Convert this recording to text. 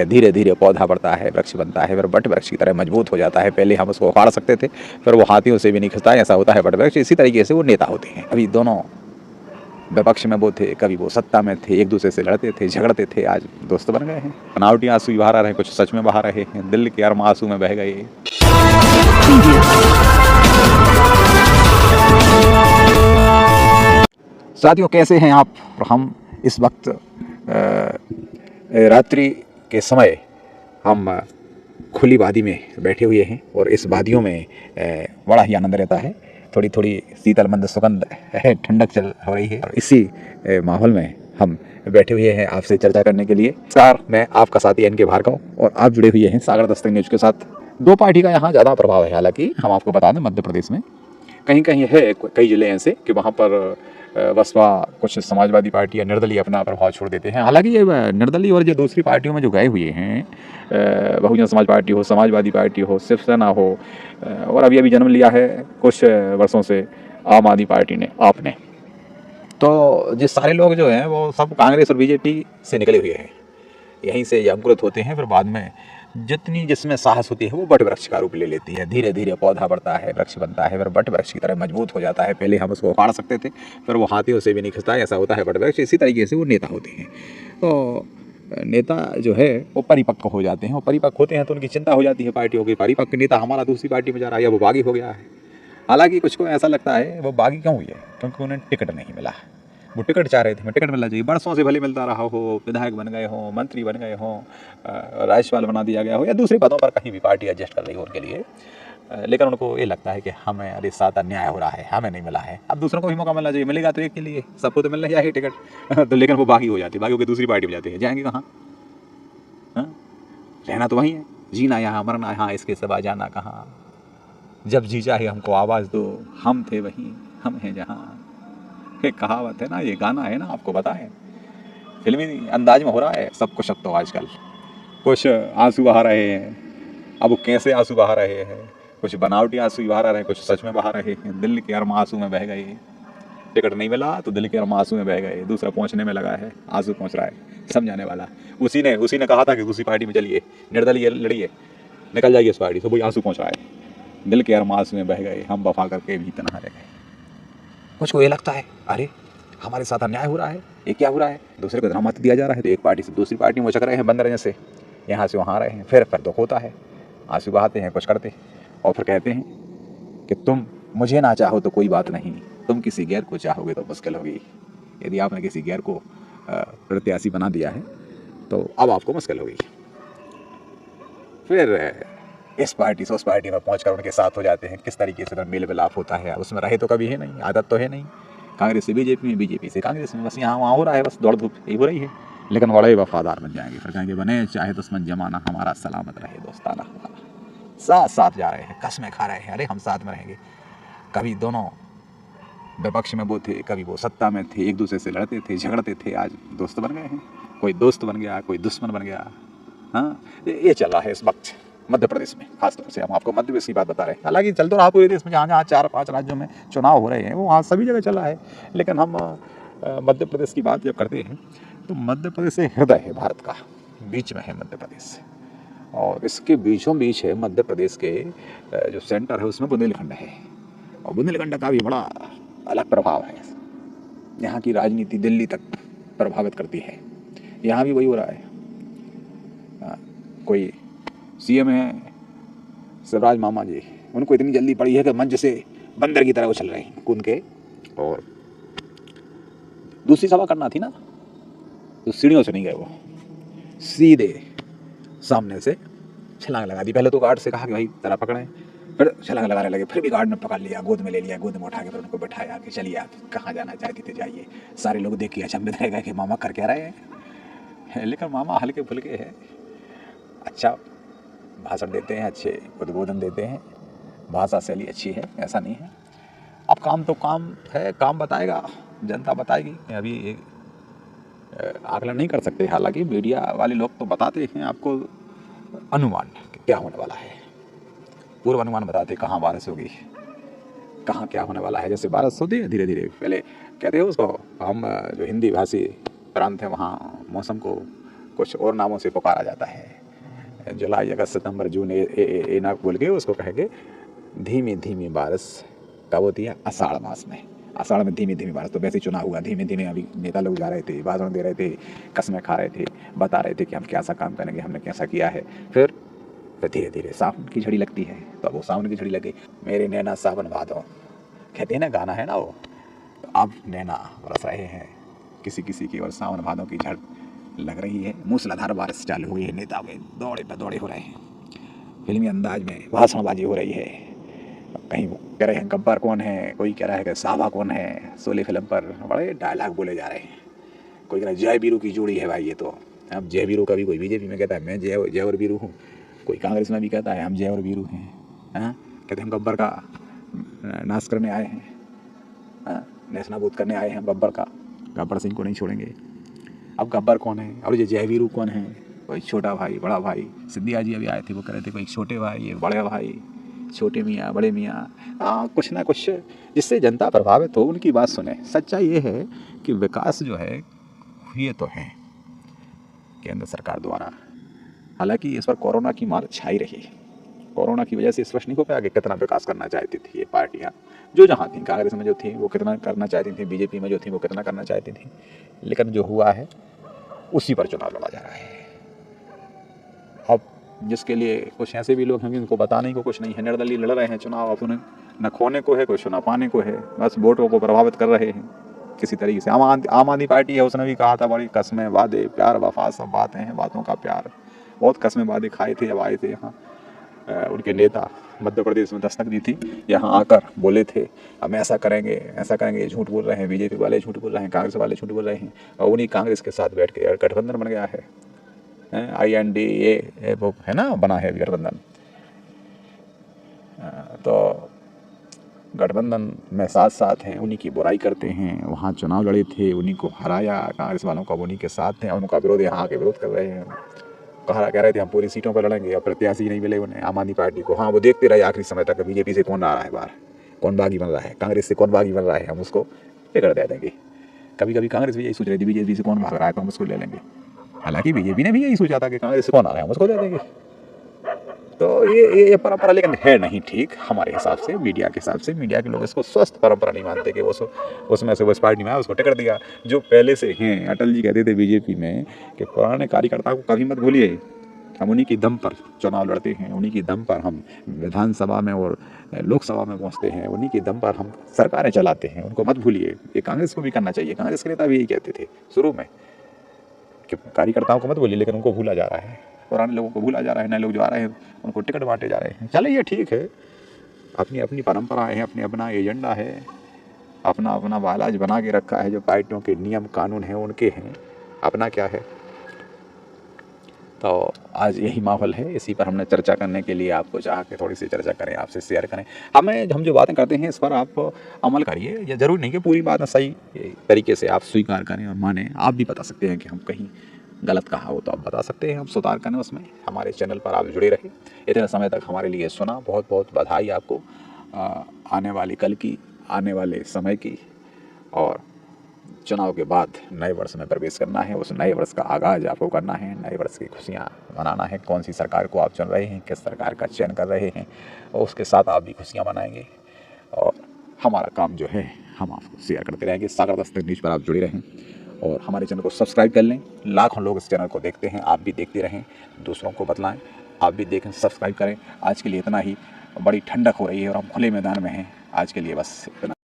धीरे धीरे पौधा बढ़ता है, वृक्ष बनता है, फिर बट वृक्ष की तरह मजबूत हो जाता है। पहले हम उसको उखाड़ सकते थे, फिर वो हाथियों से भी नहीं खिंचता, ऐसा होता है बट वृक्ष। इसी तरीके से वो नेता होते हैं। अभी दोनों विपक्ष में वो थे, कभी वो सत्ता में थे, एक दूसरे से लड़ते थे, झगड़ते थे, आज दोस्त बन गए हैं। बनावटी आंसू भी बहा रहे हैं, कुछ सच में बहा रहे हैं, दिल के अरमा आंसू में बह गए। साथियों, कैसे हैं आप? हम इस वक्त रात्रि के समय हम खुली वादी में बैठे हुए हैं और इस वादियों में बड़ा ही आनंद रहता है। थोड़ी थोड़ी शीतल मंद सुगंध है, ठंडक चल हो रही है और इसी माहौल में हम बैठे हुए हैं आपसे चर्चा करने के लिए। नमस्कार, मैं आपका साथी एन के भार्गव और आप जुड़े हुए हैं सागर दस्तक न्यूज के साथ। दो पार्टी का यहाँ ज़्यादा प्रभाव है। हालांकि हम आपको बता दें, मध्य प्रदेश में कहीं कहीं है, कई जिले ऐसे कि वहाँ पर बसपा, कुछ समाजवादी पार्टी या निर्दलीय अपना प्रभाव छोड़ देते हैं। हालांकि ये निर्दलीय और जो दूसरी पार्टियों में जो गए हुए हैं, बहुजन समाज पार्टी हो, समाजवादी पार्टी हो, शिवसेना हो, और अभी अभी जन्म लिया है कुछ वर्षों से आम आदमी पार्टी ने, आपने, तो ये सारे लोग जो हैं वो सब कांग्रेस और बीजेपी से निकले हुए हैं। यहीं से ये अंकुरित होते हैं। फिर बाद में जितनी जिसमें साहस होती है वो बट वृक्ष का रूप ले लेती है। धीरे धीरे पौधा बढ़ता है, वृक्ष बनता है, फिर बट वृक्ष की तरह मजबूत हो जाता है। पहले हम उसको उखाड़ सकते थे, फिर वो हाथियों से भी नहीं खिंचता, ऐसा होता है बट वृक्ष। इसी तरीके से वो नेता होते हैं। तो नेता जो है वो परिपक्व हो जाते हैं, वो परिपक्व होते हैं तो उनकी चिंता हो जाती है पार्टियों की। परिपक्व नेता हमारा दूसरी पार्टी में जा रहा है या वो बागी हो गया है। हालांकि कुछ को ऐसा लगता है वो बागी क्यों हुई है, क्योंकि उन्हें टिकट नहीं मिला। वो टिकट चाह रहे थे, टिकट मिलना चाहिए, बरसों से भले मिलता रहा हो, विधायक बन गए हो, मंत्री बन गए हो, राज्यपाल बना दिया गया हो या दूसरे पदों पर कहीं भी पार्टी एडजस्ट कर रही हो उनके लिए, लेकिन उनको ये लगता है कि हमें अरे साथ अन्याय हो रहा है, हमें नहीं मिला है। अब दूसरों को भी मौका मिलना चाहिए, मिलेगा तो एक के लिए, सबको तो मिलना चाहिए टिकट। तो लेकिन वो बागी हो जाती है, बागी होकर दूसरी पार्टी में जाते हैं। जाएंगे कहाँ? रहना तो वहीं है, जीना यहाँ, मरना यहाँ, इसके सिवा जाना कहाँ। जब जी चाहे हमको आवाज़ दो, हम थे वहीं, हम हैं जहाँ। एक कहावत है ना, ये गाना है ना, आपको बताएं, फिल्मी अंदाज में हो रहा है सब कुछ। अब तो आजकल कुछ आंसू बहा रहे हैं, अब वो कैसे आंसू बहा रहे हैं, कुछ बनावटी आंसू ही बहा रहे हैं, कुछ सच में बहा रहे हैं। दिल के अरमा आंसू में बह गए। टिकट नहीं मिला तो दिल के अरमा आंसू में बह गए। दूसरा पहुंचने में लगा है, आंसू पहुंच रहा है, समझाने वाला उसी ने कहा था कि दूसरी पार्टी में चलिए, निर्दलीय लड़िए, निकल जाइए इस पार्टी से। वही आंसू पहुंच रहा है, दिल के अरमा आंसू में बह गए, हम वफा करके भी तनहा रह गए। कुछ को ये लगता है अरे हमारे साथ अन्याय हो रहा है, ये क्या हो रहा है, दूसरे को धर्म मत दिया जा रहा है, तो एक पार्टी से दूसरी पार्टी में उचक रहे हैं बंदर जैसे, यहाँ से वहाँ रहे हैं। फिर दुख होता है, आंसू बहाते हैं, कुछ करते हैं और फिर कहते हैं कि तुम मुझे ना चाहो तो कोई बात नहीं, तुम किसी गैर को चाहोगे तो मुश्किल होगी। यदि आपने किसी गैर को प्रत्याशी बना दिया है तो अब आपको मुश्किल होगी। फिर इस पार्टी से उस पार्टी में पहुंचकर उनके साथ हो जाते हैं। किस तरीके से मेल मिलाप होता है, उसमें रहे तो कभी है नहीं, आदत तो है नहीं। कांग्रेस से बीजेपी में, बीजेपी से कांग्रेस में, बस यहाँ वहाँ हो रहा है, बस दौड़ धूप यही हो रही है। लेकिन बड़े वफादार बन जाएंगे, फिर कहेंगे बने चाहे दुश्मन जमाना, हमारा सलामत रहे दोस्ताना हमारा। साथ साथ जा रहे हैं, कसमें खा रहे हैं, अरे हम साथ में रहेंगे। कभी दोनों विपक्ष में वो थे, कभी वो सत्ता में थे, एक दूसरे से लड़ते थे, झगड़ते थे, आज दोस्त बन गए हैं। कोई दोस्त बन गया, कोई दुश्मन बन गया। हाँ, ये चल रहा है इस वक्त मध्य प्रदेश में। खासतौर से हम आपको मध्य प्रदेश की बात बता रहे हैं। हालांकि चल तो रहा पूरे देश में, जहाँ जहाँ 4-5 राज्यों में चुनाव हो रहे हैं वो वहाँ सभी जगह चल रहा है। लेकिन हम मध्य प्रदेश की बात जब करते हैं तो मध्य प्रदेश से हृदय है भारत का, बीच में है मध्य प्रदेश, और इसके बीचों बीच है मध्य प्रदेश के जो सेंटर है उसमें बुंदेलखंड है। और बुंदेलखंड का भी बड़ा अलग प्रभाव है, यहाँ की राजनीति दिल्ली तक प्रभावित करती है। यहाँ भी वही हो रहा है। कोई सीएम है शिवराज मामा जी, उनको इतनी जल्दी पड़ी है कि मंच से बंदर की तरह उछल रहे हैं कूद के, और दूसरी सभा करना थी ना तो सीढ़ियों से नहीं गए, वो सीधे सामने से छलांग लगा दी। पहले तो गार्ड से कहा कि भाई जरा पकड़ें, फिर छलांग लगाने लगे, फिर भी गार्ड ने पकड़ लिया, गोद में ले लिया, गोद में उठा के फिर उनको बैठाया कि चलिए आप कहाँ जाना चाहते थे जाइए। सारे लोग देख के अचंभित रह गए कि मामा कर क्या रहे हैं। लेकिन मामा हल्के फुल्के है, अच्छा भाषण देते हैं, अच्छे उद्बोधन देते हैं, भाषा शैली अच्छी है, ऐसा नहीं है। अब काम तो काम है, काम बताएगा, जनता बताएगी। अभी आकलन नहीं कर सकते। हालांकि मीडिया वाले लोग तो बताते हैं आपको अनुमान कि क्या होने वाला है, पूर्व अनुमान बताते कहाँ बारिश होगी, कहाँ क्या होने वाला है। जैसे बारिश होती है धीरे धीरे, पहले कहते हैं उसको, हम जो हिंदी भाषी प्रांत है वहाँ मौसम को कुछ और नामों से पुकारा जाता है। जुलाई, अगस्त, सितंबर, जून ए ना बोल के उसको कहेंगे धीमी धीमी बारिश। कब होती है? आषाढ़ मास में। आषाढ़ में धीमी धीमी बारिश। तो वैसे ही चुनाव हुआ धीमे धीमे। अभी नेता लोग जा रहे थे, भाषण दे रहे थे, कसमें खा रहे थे, बता रहे थे कि हम कैसा काम करेंगे, हमने कैसा किया है। फिर धीरे धीरे सावन की झड़ी लगती है। तो अब वो सावन की झड़ी लगे, मेरे नैना सावन भादो कहते हैं ना, गाना है ना वो। तो अब नैना बरस रहे हैं किसी किसी की, और सावन भादों की झड़ लग रही है। मूसलाधार बारिश चालू हुई है। नेता के दौड़े पे दौड़े हो रहे हैं, फिल्मी अंदाज में भाषणबाजी हो रही है। कहीं कह रहे हैं गब्बर कौन है, कोई कह रहा है कि साहबा कौन है। शोले फिल्म पर बड़े डायलॉग बोले जा रहे हैं। कोई कह रहा है जय वीरू की जोड़ी है भाई ये तो। अब जय वीरू का भी कोई बीजेपी में कहता है मैं जय और वीरू हूँ, कोई कांग्रेस में भी कहता है हम जय और वीरू हैं। कहते हैं हम गब्बर का नाश करने आए हैं, नेस्तनाबूद करने आए हैं गब्बर का। गब्बर सिंह को नहीं छोड़ेंगे। अब गब्बर कौन है और ये जय वीरू कौन है? कोई छोटा भाई, बड़ा भाई। सिंधिया जी अभी आए थे, वो कह रहे थे कोई छोटे भाई, एक बड़े भाई, छोटे मियाँ, बड़े मियाँ। कुछ ना कुछ जिससे जनता प्रभावित हो, उनकी बात सुने। सच्चाई ये है कि विकास जो है ये तो है केंद्र सरकार द्वारा। हालांकि इस पर कोरोना की मार छाई रही। कोरोना की वजह से स्पष्ट नहीं हो पाया कि कितना विकास करना चाहती थी ये पार्टियाँ, जो जहाँ थी। कांग्रेस में जो थी वो कितना करना चाहती थी, बीजेपी में जो थी वो कितना करना चाहती थी। लेकिन जो हुआ है उसी पर चुनाव लड़ा जा रहा है। अब जिसके लिए कुछ ऐसे भी लोग हैं जिनको बताने को कुछ नहीं है, निर्दलीय लड़ रहे हैं चुनाव। अब उन्हें न खोने को है, कुछ न पाने को है, बस वोटों को प्रभावित कर रहे हैं किसी तरीके से। आम आदमी पार्टी है, उसने भी कहा था बड़ी कस्में, वादे, प्यार, वफा, सब बातें हैं, बातों का प्यार। बहुत कस्में वादे खाए थे जब आए थे यहाँ। उनके नेता मध्य प्रदेश में दस्तक दी थी, यहाँ आकर बोले थे हम ऐसा करेंगे। झूठ बोल रहे हैं, बीजेपी वाले झूठ बोल रहे हैं, कांग्रेस वाले झूठ बोल रहे हैं। और उन्हीं कांग्रेस के साथ बैठ के गठबंधन बन गया है। INDA वो है ना, बना है गठबंधन। तो गठबंधन में साथ साथ हैं, उन्हीं की बुराई करते हैं। वहाँ चुनाव लड़े थे, उन्हीं को हराया कांग्रेस वालों का, उन्हीं के साथ हैं। उनका विरोध यहाँ आके विरोध कर रहे हैं। कह रहे थे हम पूरी सीटों पर लड़ेंगे, अब प्रत्याशी नहीं मिले उन्हें, आम आदमी पार्टी को। हाँ, वो देखते रहे आखिरी समय तक बीजेपी से कौन आ रहा है बाहर, कौन बागी बन रहा है, कांग्रेस से कौन बागी बन रहा है, हम उसको टिकट दे देंगे। कभी कभी कांग्रेस भी यही सोच रही थी बीजेपी से कौन भाग रहा है तो हम उसको ले लेंगे। हालांकि बीजेपी ने भी यही सोचा था कि कांग्रेस से कौन आ रहा है हम उसको दे देंगे। तो ये परंपरा लेकिन है नहीं ठीक हमारे हिसाब से, मीडिया के हिसाब से। मीडिया के लोग इसको स्वस्थ परंपरा नहीं मानते कि उसमें से उस पार्टी में आया उसको टिकट दिया। जो पहले से हैं, अटल जी कहते थे बीजेपी में कि पुराने कार्यकर्ताओं को कभी मत भूलिए, हम उन्हीं की दम पर चुनाव लड़ते हैं, उन्हीं की दम पर हम विधानसभा में और लोकसभा में पहुंचते हैं, उन्हीं की दम पर हम सरकारें चलाते हैं, उनको मत भूलिए। ये कांग्रेस को भी करना चाहिए। कांग्रेस के नेता भी यही कहते थे शुरू में कि कार्यकर्ताओं को मत भूलिए, लेकिन उनको भूला जा रहा है, पुराने लोगों को भूला जा रहा है। नए लोग जो आ रहे हैं उनको टिकट बांटे जा रहे हैं। चलिए ये ठीक है, अपनी अपनी परंपरा है, अपनी अपना एजेंडा है, अपना अपना बालाज बना के रखा है। जो पार्टियों के नियम कानून हैं उनके हैं, अपना क्या है। तो आज यही माहौल है, इसी पर हमने चर्चा करने के लिए आपको चाह के थोड़ी सी चर्चा करें, आपसे शेयर करें। हम जो बातें करते हैं इस पर आप अमल करिए। ये ज़रूरी नहीं कि पूरी बात सही तरीके से आप स्वीकार करें और माने। आप भी बता सकते हैं कि हम कहीं गलत कहा हो तो आप बता सकते हैं, हम सुधार करें उसमें। हमारे चैनल पर आप जुड़े रहे, इतने समय तक हमारे लिए सुना, बहुत बहुत बधाई आपको। आने वाली कल की, आने वाले समय की। और चुनाव के बाद नए वर्ष में प्रवेश करना है, उस नए वर्ष का आगाज़ आपको करना है, नए वर्ष की खुशियाँ मनाना है। कौन सी सरकार को आप चुन रहे हैं, किस सरकार का चयन कर रहे हैं, और उसके साथ आप भी खुशियाँ मनाएंगे। और हमारा काम जो है हम आपको शेयर करते रहेंगे। सागर दस्तक न्यूज़ पर आप जुड़े रहें और हमारे चैनल को सब्सक्राइब कर लें। लाखों लोग इस चैनल को देखते हैं, आप भी देखते रहें, दूसरों को बतलाएं, आप भी देखें, सब्सक्राइब करें। आज के लिए इतना ही। बड़ी ठंडक हो रही है और हम खुले मैदान में हैं। आज के लिए बस इतना।